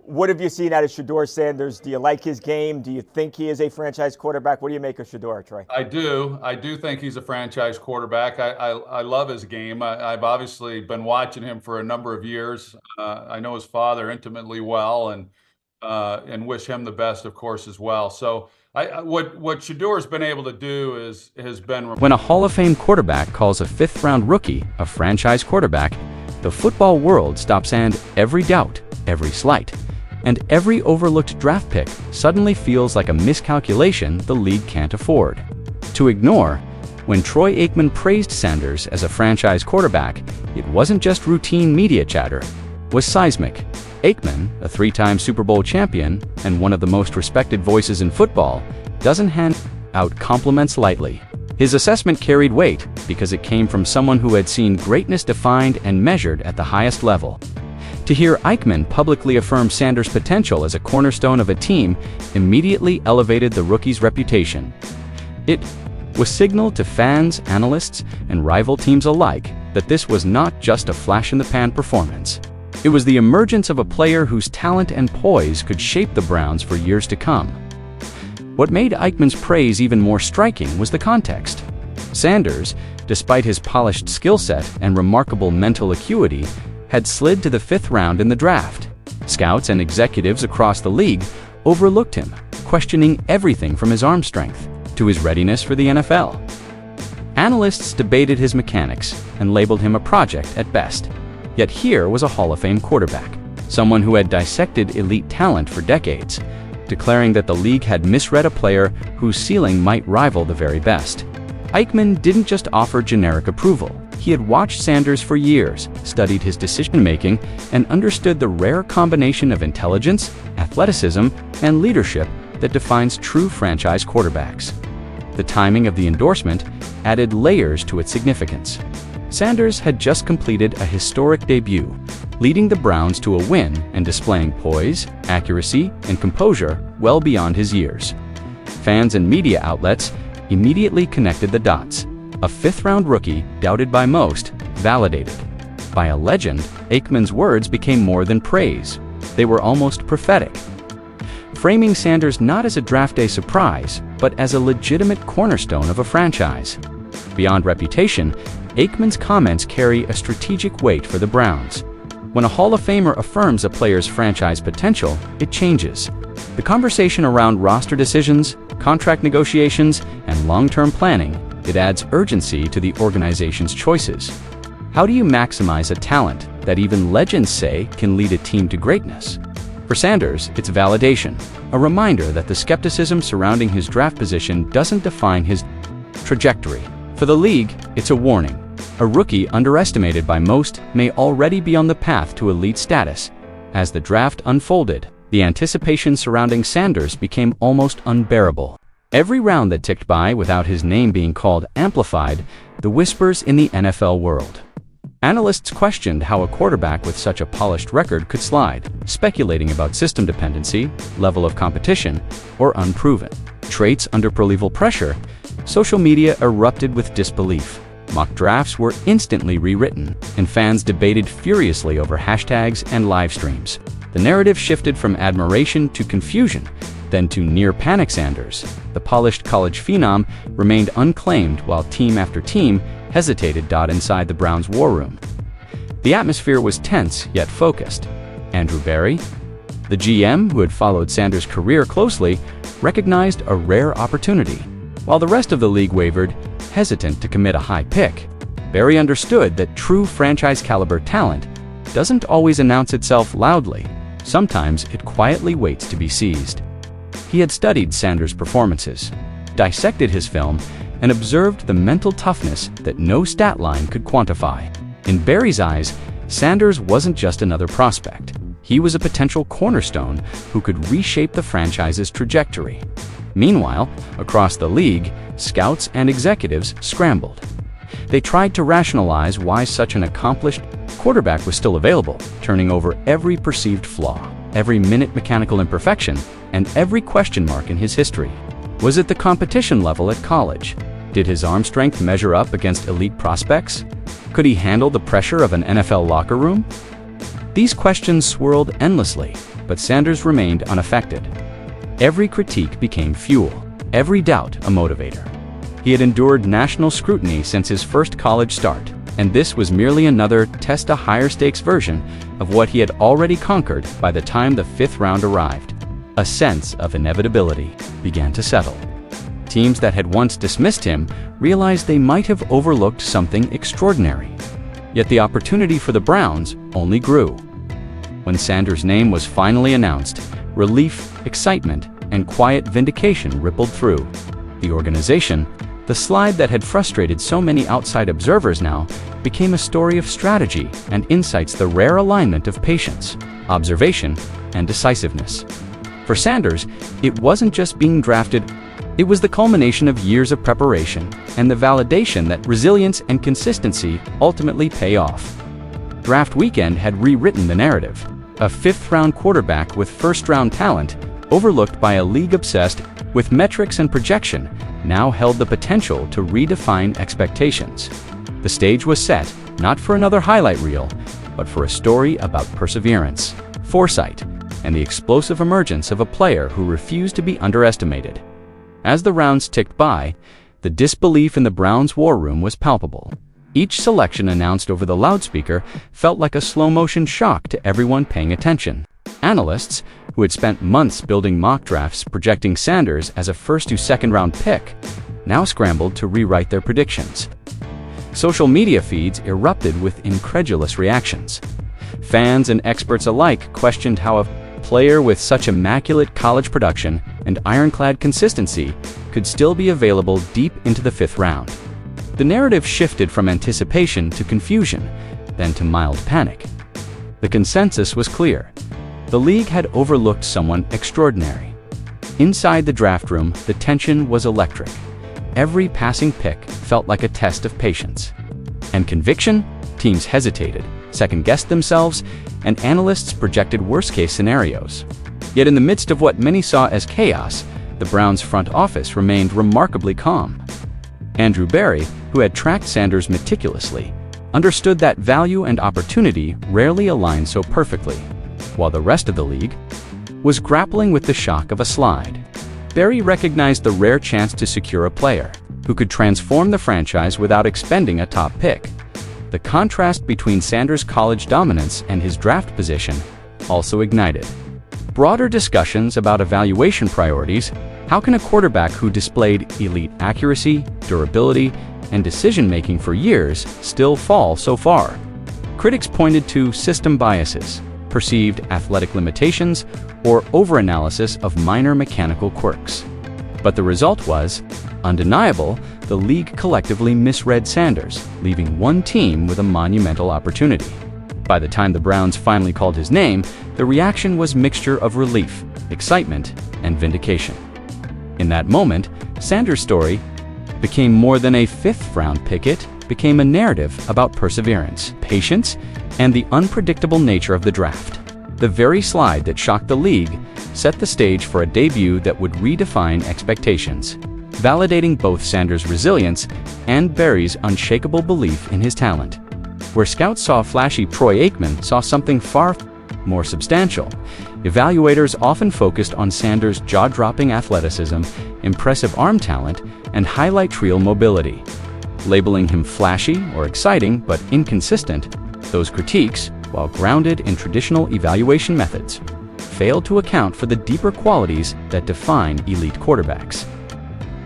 What have you seen out of Shedeur Sanders? Do you like his game? Do you think he is a franchise quarterback? What do you make of Shedeur, Troy? I do. I do think he's a franchise quarterback. I love his game. I've obviously been watching him for a number of years. I know his father intimately well, and wish him the best, of course, as well. So what Shadeur's been able to do has been. When a Hall of Fame quarterback calls a fifth-round rookie a franchise quarterback, the football world stops, and every doubt, every slight, and every overlooked draft pick suddenly feels like a miscalculation the league can't afford to ignore. When Troy Aikman praised Sanders as a franchise quarterback, it wasn't just routine media chatter, it was seismic. Aikman, a three-time Super Bowl champion and one of the most respected voices in football, doesn't hand out compliments lightly. His assessment carried weight because it came from someone who had seen greatness defined and measured at the highest level. To hear Aikman publicly affirm Sanders' potential as a cornerstone of a team immediately elevated the rookie's reputation. It was signal to fans, analysts, and rival teams alike that this was not just a flash-in-the-pan performance. It was the emergence of a player whose talent and poise could shape the Browns for years to come. What made Aikman's praise even more striking was the context. Sanders, despite his polished skill set and remarkable mental acuity, had slid to the fifth round in the draft. Scouts and executives across the league overlooked him, questioning everything from his arm strength to his readiness for the NFL. Analysts debated his mechanics and labeled him a project at best. Yet here was a Hall of Fame quarterback, someone who had dissected elite talent for decades, declaring that the league had misread a player whose ceiling might rival the very best. Aikman didn't just offer generic approval. He had watched Sanders for years, studied his decision-making, and understood the rare combination of intelligence, athleticism, and leadership that defines true franchise quarterbacks. The timing of the endorsement added layers to its significance. Sanders had just completed a historic debut, leading the Browns to a win and displaying poise, accuracy, and composure well beyond his years. Fans and media outlets immediately connected the dots. A fifth-round rookie, doubted by most, validated by a legend. Aikman's words became more than praise. They were almost prophetic, framing Sanders not as a draft day surprise, but as a legitimate cornerstone of a franchise. Beyond reputation, Aikman's comments carry a strategic weight for the Browns. When a Hall of Famer affirms a player's franchise potential, it changes the conversation around roster decisions, contract negotiations, and long-term planning. It adds urgency to the organization's choices. How do you maximize a talent that even legends say can lead a team to greatness? For Sanders, it's validation, a reminder that the skepticism surrounding his draft position doesn't define his trajectory. For the league, it's a warning. A rookie underestimated by most may already be on the path to elite status. As the draft unfolded, the anticipation surrounding Sanders became almost unbearable. Every round that ticked by without his name being called amplified the whispers in the NFL world. Analysts questioned how a quarterback with such a polished record could slide, speculating about system dependency, level of competition, or unproven traits under level pressure. Social media erupted with disbelief. Mock drafts were instantly rewritten, and fans debated furiously over hashtags and live streams. The narrative shifted from admiration to confusion, then to near-panic. Sanders, the polished college phenom, remained unclaimed while team after team hesitated. Inside the Browns' war room, the atmosphere was tense yet focused. Andrew Berry, the GM who had followed Sanders' career closely, recognized a rare opportunity. While the rest of the league wavered, hesitant to commit a high pick, Berry understood that true franchise-caliber talent doesn't always announce itself loudly. Sometimes it quietly waits to be seized. He had studied Sanders' performances, dissected his film, and observed the mental toughness that no stat line could quantify. In Berry's eyes, Sanders wasn't just another prospect. He was a potential cornerstone who could reshape the franchise's trajectory. Meanwhile, across the league, scouts and executives scrambled. They tried to rationalize why such an accomplished quarterback was still available, turning over every perceived flaw, every minute mechanical imperfection, and every question mark in his history. Was it the competition level at college? Did his arm strength measure up against elite prospects? Could he handle the pressure of an NFL locker room? These questions swirled endlessly, but Sanders remained unaffected. Every critique became fuel, every doubt a motivator. He had endured national scrutiny since his first college start, and this was merely another test-a-higher-stakes version of what he had already conquered by the time the fifth round arrived. A sense of inevitability began to settle. Teams that had once dismissed him realized they might have overlooked something extraordinary. Yet the opportunity for the Browns only grew. When Sanders' name was finally announced, relief, excitement, and quiet vindication rippled through the organization. The slide that had frustrated so many outside observers now became a story of strategy and insights, the rare alignment of patience, observation, and decisiveness. For Sanders, it wasn't just being drafted, it was the culmination of years of preparation and the validation that resilience and consistency ultimately pay off. Draft weekend had rewritten the narrative. A fifth-round quarterback with first-round talent, overlooked by a league obsessed with metrics and projection, now held the potential to redefine expectations. The stage was set, not for another highlight reel, but for a story about perseverance, foresight, and the explosive emergence of a player who refused to be underestimated. As the rounds ticked by, the disbelief in the Browns' war room was palpable. Each selection announced over the loudspeaker felt like a slow-motion shock to everyone paying attention. Analysts, who had spent months building mock drafts projecting Sanders as a first- to second-round pick, now scrambled to rewrite their predictions. Social media feeds erupted with incredulous reactions. Fans and experts alike questioned how a player with such immaculate college production and ironclad consistency could still be available deep into the fifth round. The narrative shifted from anticipation to confusion, then to mild panic. The consensus was clear. The league had overlooked someone extraordinary. Inside the draft room, the tension was electric. Every passing pick felt like a test of patience. And conviction? Teams hesitated, second-guessed themselves, and analysts projected worst-case scenarios. Yet in the midst of what many saw as chaos, the Browns' front office remained remarkably calm. Andrew Berry, who had tracked Sanders meticulously, understood that value and opportunity rarely align so perfectly, while the rest of the league was grappling with the shock of a slide. Berry recognized the rare chance to secure a player who could transform the franchise without expending a top pick. The contrast between Sanders' college dominance and his draft position also ignited broader discussions about evaluation priorities. How can a quarterback who displayed elite accuracy, durability, and decision-making for years still fall so far? Critics pointed to system biases, perceived athletic limitations, or overanalysis of minor mechanical quirks. But the result was undeniable. The league collectively misread Sanders, leaving one team with a monumental opportunity. By the time the Browns finally called his name, the reaction was a mixture of relief, excitement, and vindication. In that moment, Sanders' story became more than a fifth-round pick. It became a narrative about perseverance, patience, and the unpredictable nature of the draft. The very slide that shocked the league set the stage for a debut that would redefine expectations, validating both Sanders' resilience and Berry's unshakable belief in his talent. Where scouts saw flashy, Troy Aikman saw something far more substantial. Evaluators often focused on Sanders' jaw-dropping athleticism, impressive arm talent, and highlight reel mobility. Labeling him flashy or exciting but inconsistent, those critiques, while grounded in traditional evaluation methods, failed to account for the deeper qualities that define elite quarterbacks.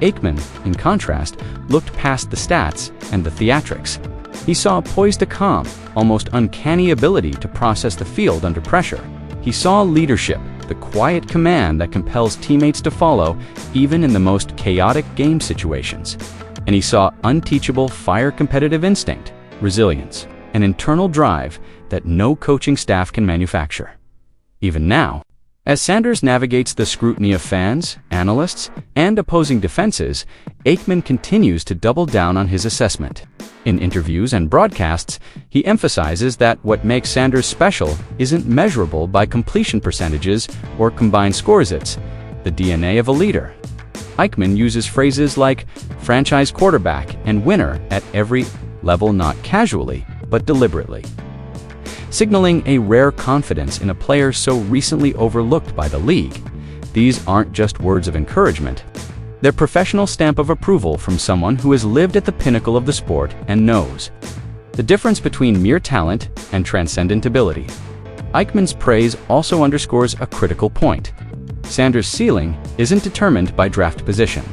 Aikman, in contrast, looked past the stats and the theatrics. He saw a poised to calm, almost uncanny ability to process the field under pressure. He saw leadership, the quiet command that compels teammates to follow even in the most chaotic game situations. And he saw unteachable fire competitive instinct, resilience, an internal drive that no coaching staff can manufacture. Even now, as Sanders navigates the scrutiny of fans, analysts, and opposing defenses, Aikman continues to double down on his assessment. In interviews and broadcasts, he emphasizes that what makes Sanders special isn't measurable by completion percentages or combined scores. It's the DNA of a leader. Aikman uses phrases like franchise quarterback and winner at every level, not casually, but deliberately. signaling a rare confidence in a player so recently overlooked by the league. These aren't just words of encouragement. They're professional stamp of approval from someone who has lived at the pinnacle of the sport and knows the difference between mere talent and transcendent ability. Aikman's praise also underscores a critical point. Sanders' ceiling isn't determined by draft position.